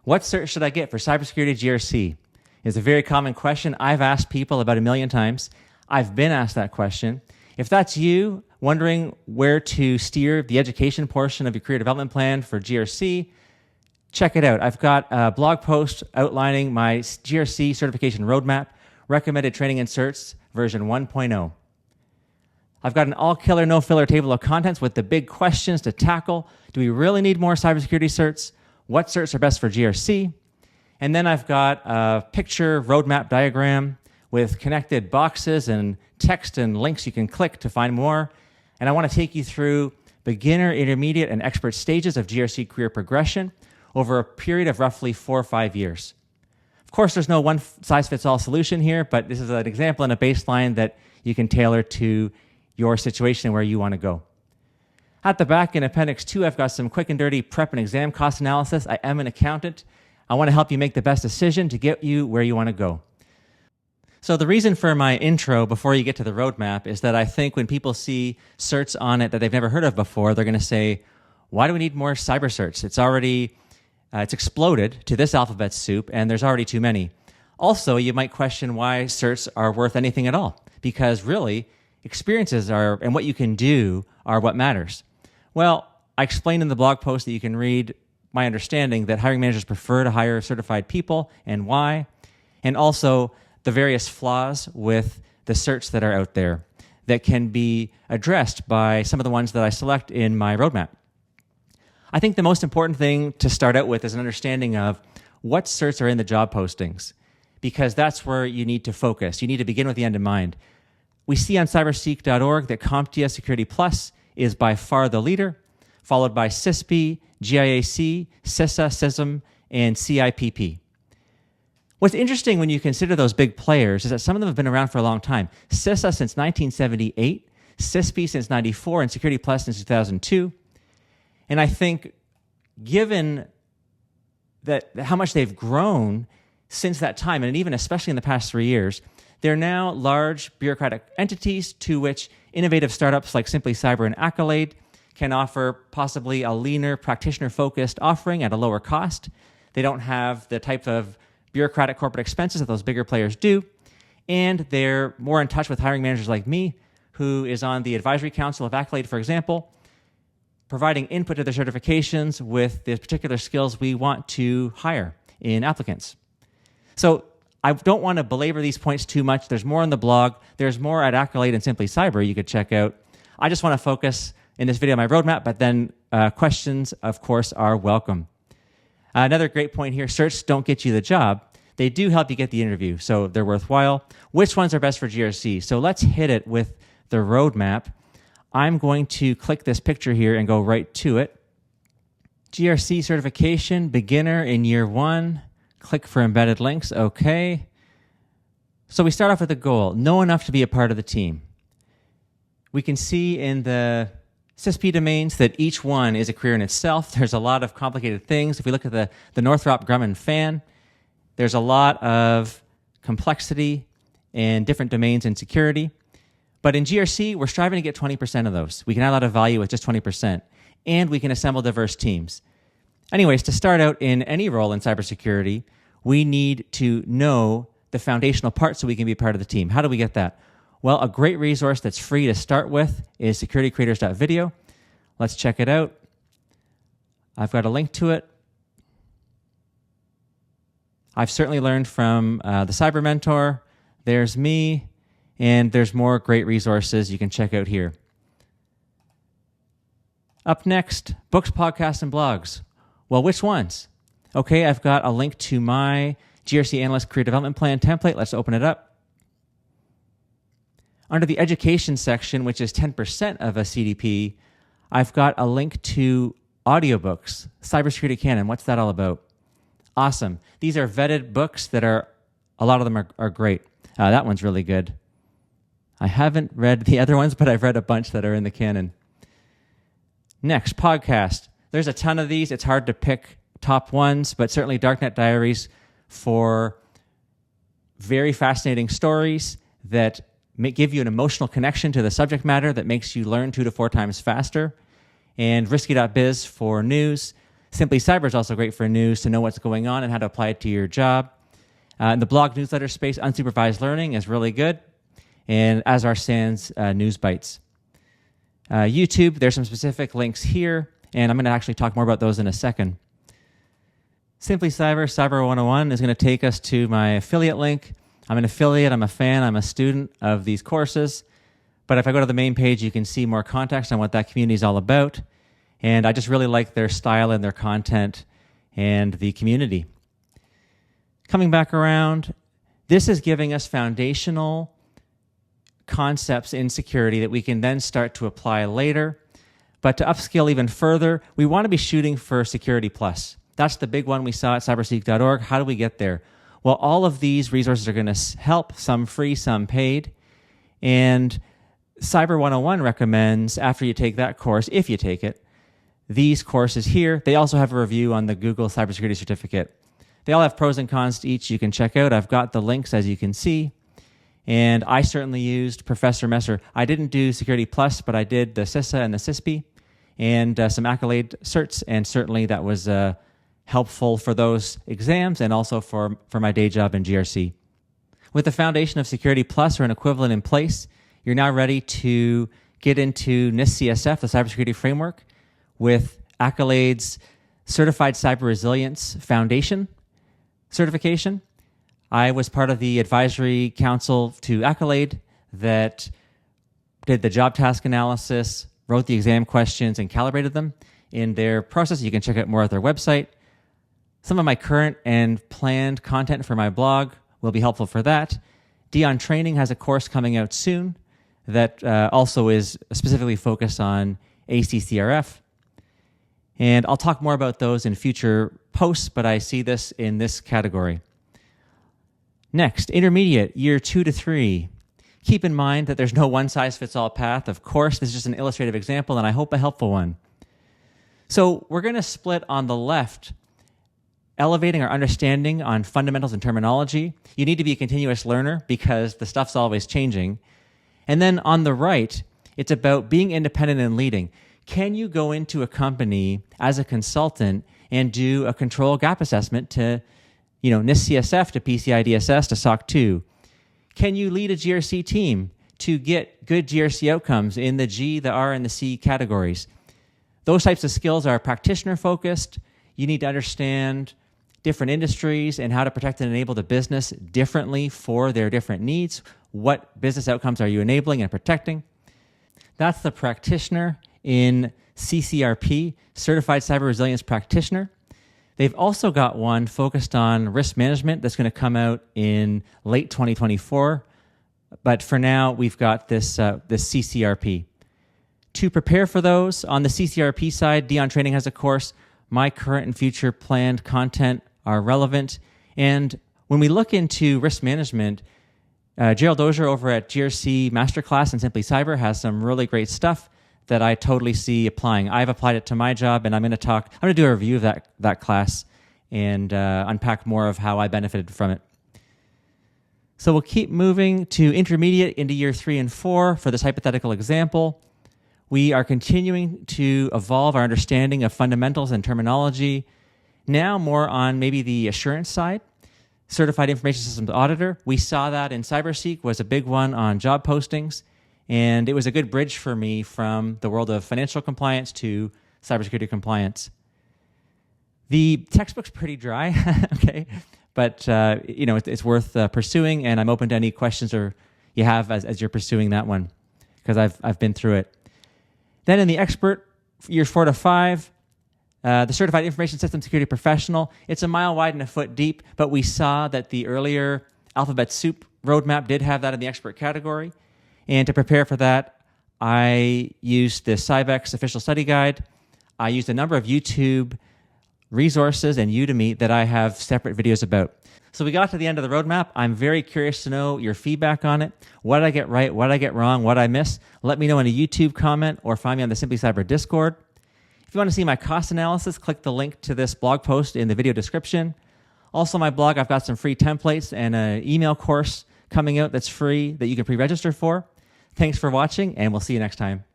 What cert should I get for cybersecurity GRC? Is a very common question. I've asked people about 1 million times. I've been asked that question. If that's you, wondering where to steer the education portion of your career development plan for GRC, check it out. I've got a blog post outlining my GRC certification roadmap, recommended training in Certs version 1.0. I've got an all-killer, no-filler table of contents with the big questions to tackle. Do we really need more cybersecurity certs? What certs are best for GRC? And then I've got a picture roadmap diagram with connected boxes and text and links you can click to find more. And I want to take you through beginner, intermediate, and expert stages of GRC career progression over a period of roughly 4 or 5 years. Of course, there's no one-size-fits-all solution here, but this is an example and a baseline that you can tailor to your situation and where you want to go. At the back in Appendix 2, I've got some quick and dirty prep and exam cost analysis. I am an accountant. I want to help you make the best decision to get you where you want to go. So the reason for my intro before you get to the roadmap is that I think when people see certs on it that they've never heard of before, they're going to say, why do we need more cyber certs? It's exploded to this alphabet soup, and there's already too many. Also, you might question why certs are worth anything at all, because really, experiences and what you can do are what matters. Well, I explained in the blog post that you can read my understanding that hiring managers prefer to hire certified people and why, and also the various flaws with the certs that are out there that can be addressed by some of the ones that I select in my roadmap. I think the most important thing to start out with is an understanding of what certs are in the job postings, because that's where you need to focus. You need to begin with the end in mind. We see on cyberseek.org that CompTIA Security Plus is by far the leader, followed by CISP, GIAC, CISA, CISM, and CIPP. What's interesting when you consider those big players is that some of them have been around for a long time. CISA since 1978, CISP since 94, and Security Plus since 2002. And I think given that how much they've grown since that time, and even especially in the past 3 years, they're now large bureaucratic entities to which innovative startups like Simply Cyber and Accolade can offer possibly a leaner, practitioner-focused offering at a lower cost. They don't have the type of bureaucratic corporate expenses that those bigger players do, and they're more in touch with hiring managers like me, who is on the advisory council of Accolade, for example, providing input to their certifications with the particular skills we want to hire in applicants. So I don't want to belabor these points too much. There's more on the blog. There's more at Accolade and Simply Cyber you could check out. I just want to focus in this video on my roadmap, but then questions, of course, are welcome. Another great point here, certs don't get you the job. They do help you get the interview, so they're worthwhile. Which ones are best for GRC? So let's hit it with the roadmap. I'm going to click this picture here and go right to it. GRC certification, beginner in year 1. Click for embedded links, okay. So we start off with a goal, know enough to be a part of the team. We can see in the CISP domains that each one is a career in itself. There's a lot of complicated things. If we look at the Northrop Grumman fan, there's a lot of complexity and different domains in security. But in GRC, we're striving to get 20% of those. We can add a lot of value with just 20%, and we can assemble diverse teams. Anyways, to start out in any role in cybersecurity, we need to know the foundational parts so we can be part of the team. How do we get that? Well, a great resource that's free to start with is securitycreators.video. Let's check it out. I've got a link to it. I've certainly learned from the Cyber Mentor. There's me, and there's more great resources you can check out here. Up next, books, podcasts, and blogs. Well, which ones? Okay, I've got a link to my GRC Analyst Career Development Plan template. Let's open it up. Under the education section, which is 10% of a CDP, I've got a link to audiobooks, Cybersecurity Canon. What's that all about? Awesome. These are vetted books that a lot of them are great. That one's really good. I haven't read the other ones, but I've read a bunch that are in the canon. Next, podcast. There's a ton of these. It's hard to pick top ones, but certainly Darknet Diaries for very fascinating stories that give you an emotional connection to the subject matter that makes you learn 2 to 4 times faster. And Risky.biz for news. Simply Cyber is also great for news to know what's going on and how to apply it to your job. In the blog newsletter space, unsupervised learning is really good, and as are Sans News Bites. YouTube, there's some specific links here, and I'm going to actually talk more about those in a second. Simply Cyber, Cyber 101 is going to take us to my affiliate link. I'm an affiliate, I'm a fan, I'm a student of these courses. But if I go to the main page, you can see more context on what that community is all about. And I just really like their style and their content and the community. Coming back around, this is giving us foundational concepts in security that we can then start to apply later. But to upskill even further, we want to be shooting for Security Plus. That's the big one we saw at cyberseek.org. How do we get there? Well, all of these resources are going to help, some free, some paid. And Cyber 101 recommends, after you take that course, if you take it, these courses here. They also have a review on the Google Cybersecurity Certificate. They all have pros and cons to each you can check out. I've got the links, as you can see. And I certainly used Professor Messer. I didn't do Security Plus, but I did the CISA and the CISP and some Accolade Certs, and certainly that was helpful for those exams and also for my day job in GRC. With the foundation of Security Plus or an equivalent in place, you're now ready to get into NIST CSF, the cybersecurity framework, with Accolade's Certified Cyber Resilience Foundation certification. I was part of the advisory council to Accolade that did the job task analysis, wrote the exam questions, and calibrated them in their process. You can check out more at their website. Some of my current and planned content for my blog will be helpful for that. Dion Training has a course coming out soon that also is specifically focused on ACCRF. And I'll talk more about those in future posts, but I see this in this category. Next, intermediate, year 2 to 3. Keep in mind that there's no one-size-fits-all path. Of course, this is just an illustrative example, and I hope a helpful one. So we're going to split on the left, elevating our understanding on fundamentals and terminology. You need to be a continuous learner because the stuff's always changing. And then on the right, it's about being independent and leading. Can you go into a company as a consultant and do a control gap assessment to, NIST CSF, to PCI DSS, to SOC 2? Can you lead a GRC team to get good GRC outcomes in the G, the R, and the C categories? Those types of skills are practitioner focused. You need to understand different industries and how to protect and enable the business differently for their different needs. What business outcomes are you enabling and protecting? That's the practitioner in CCRP, Certified Cyber Resilience Practitioner. They've also got one focused on risk management that's going to come out in late 2024. But for now, we've got this CCRP. To prepare for those, on the CCRP side, Dion Training has a course. My current and future planned content are relevant. And when we look into risk management, Gerald Dozier over at GRC Masterclass and Simply Cyber has some really great stuff that I totally see applying. I've applied it to my job, and I'm going to do a review of that class and unpack more of how I benefited from it. So we'll keep moving to intermediate into year 3 and 4 for this hypothetical example. We are continuing to evolve our understanding of fundamentals and terminology, now more on maybe the assurance side. Certified Information Systems Auditor. We saw that in Cyberseek, was a big one on job postings. And it was a good bridge for me from the world of financial compliance to cybersecurity compliance. The textbook's pretty dry, okay, but it's worth pursuing, and I'm open to any questions or you have as you're pursuing that one, because I've been through it. Then in the expert, years 4 to 5, the Certified Information System Security Professional. It's a mile wide and a foot deep, but we saw that the earlier Alphabet Soup roadmap did have that in the expert category. And to prepare for that, I used the Cybex official study guide. I used a number of YouTube resources and Udemy that I have separate videos about. So we got to the end of the roadmap. I'm very curious to know your feedback on it. What did I get right? What did I get wrong? What did I miss? Let me know in a YouTube comment or find me on the Simply Cyber Discord. If you want to see my cost analysis, click the link to this blog post in the video description. Also, my blog, I've got some free templates and an email course coming out that's free that you can pre-register for. Thanks for watching, and we'll see you next time.